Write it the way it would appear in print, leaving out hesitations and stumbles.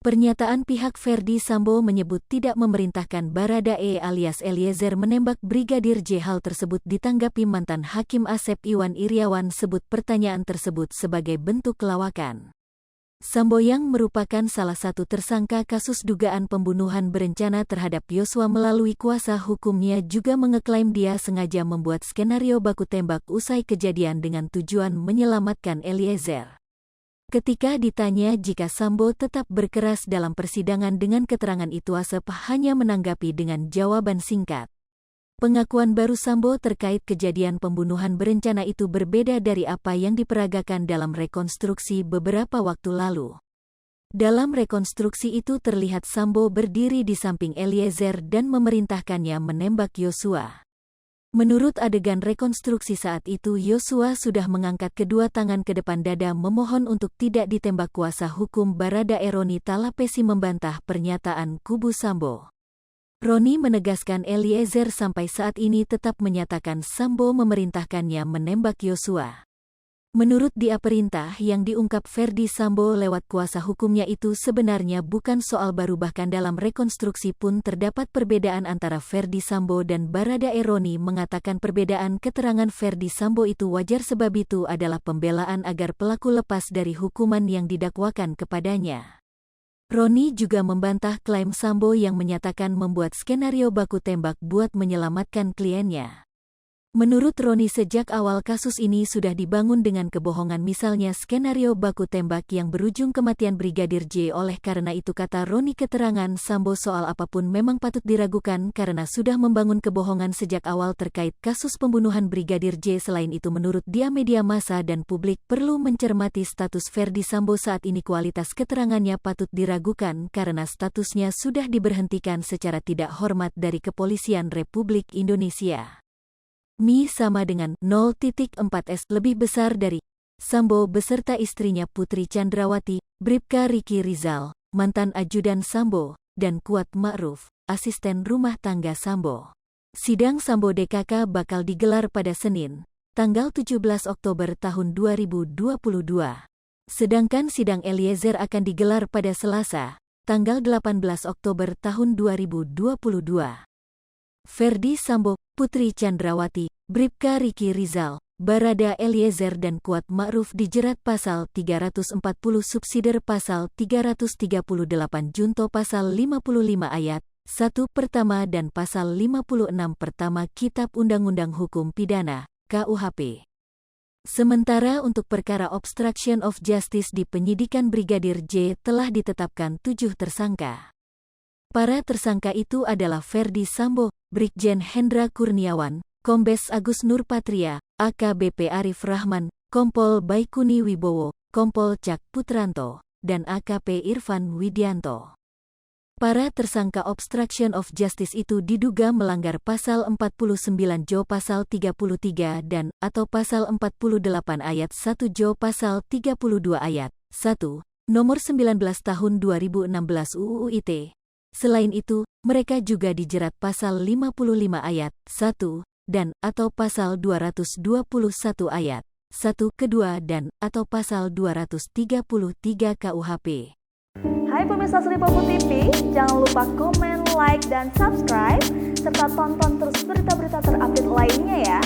Pernyataan pihak Ferdy Sambo menyebut tidak memerintahkan Baradae alias Eliezer menembak Brigadir J. Hal tersebut ditanggapi mantan Hakim Asep Iwan Iriawan sebut pertanyaan tersebut sebagai bentuk lawakan. Sambo yang merupakan salah satu tersangka kasus dugaan pembunuhan berencana terhadap Yosua melalui kuasa hukumnya juga mengeklaim dia sengaja membuat skenario baku tembak usai kejadian dengan tujuan menyelamatkan Eliezer. Ketika ditanya jika Sambo tetap berkeras dalam persidangan dengan keterangan itu, Asep hanya menanggapi dengan jawaban singkat. Pengakuan baru Sambo terkait kejadian pembunuhan berencana itu berbeda dari apa yang diperagakan dalam rekonstruksi beberapa waktu lalu. Dalam rekonstruksi itu terlihat Sambo berdiri di samping Eliezer dan memerintahkannya menembak Yosua. Menurut adegan rekonstruksi saat itu, Yosua sudah mengangkat kedua tangan ke depan dada memohon untuk tidak ditembak. Kuasa hukum Baradae Roni Talapesi membantah pernyataan kubu Sambo. Roni menegaskan Eliezer sampai saat ini tetap menyatakan Sambo memerintahkannya menembak Yosua. Menurut dia, perintah yang diungkap Ferdy Sambo lewat kuasa hukumnya itu sebenarnya bukan soal baru, bahkan dalam rekonstruksi pun terdapat perbedaan antara Ferdy Sambo dan Baradae. Roni mengatakan perbedaan keterangan Ferdy Sambo itu wajar sebab itu adalah pembelaan agar pelaku lepas dari hukuman yang didakwakan kepadanya. Roni juga membantah klaim Sambo yang menyatakan membuat skenario baku tembak buat menyelamatkan kliennya. Menurut Roni, sejak awal kasus ini sudah dibangun dengan kebohongan, misalnya skenario baku tembak yang berujung kematian Brigadir J. Oleh karena itu, kata Roni, keterangan Sambo soal apapun memang patut diragukan karena sudah membangun kebohongan sejak awal terkait kasus pembunuhan Brigadir J. Selain itu, menurut dia, media massa dan publik perlu mencermati status Ferdy Sambo saat ini. Kualitas keterangannya patut diragukan karena statusnya sudah diberhentikan secara tidak hormat dari Kepolisian Republik Indonesia. Mi sama dengan 0.4S lebih besar dari Sambo beserta istrinya Putri Chandrawati, Bribka Riki Rizal, mantan ajudan Sambo, dan Kuat Ma'ruf, asisten rumah tangga Sambo. Sidang Sambo DKK bakal digelar pada Senin, tanggal 17 Oktober tahun 2022. Sedangkan sidang Eliezer akan digelar pada Selasa, tanggal 18 Oktober tahun 2022. Ferdy Sambo, Putri Chandrawati, Bribka Riki Rizal, Barada Eliezer dan Kuat Ma'ruf dijerat pasal 340 subsidiar pasal 338 junto pasal 55 ayat 1 pertama dan pasal 56 pertama Kitab Undang-Undang Hukum Pidana, KUHP. Sementara untuk perkara obstruction of justice di penyidikan Brigadir J telah ditetapkan 7 tersangka. Para tersangka itu adalah Ferdy Sambo, Brigjen Hendra Kurniawan, Kombes Agus Nurpatria, AKBP Arif Rahman, Kompol Baikuni Wibowo, Kompol Cak Putranto, dan AKP Irfan Widianto. Para tersangka obstruction of justice itu diduga melanggar pasal 49 Jo pasal 33 dan atau pasal 48 ayat 1 Jo pasal 32 ayat 1, nomor 19 tahun 2016 UU ITE. Selain itu, mereka juga dijerat pasal 55 ayat 1 dan atau pasal 221 ayat 1 kedua dan atau pasal 233 KUHP. Hai pemirsa Sri Popo TV, jangan lupa komen, like, dan subscribe serta tonton terus berita-berita terupdate lainnya ya.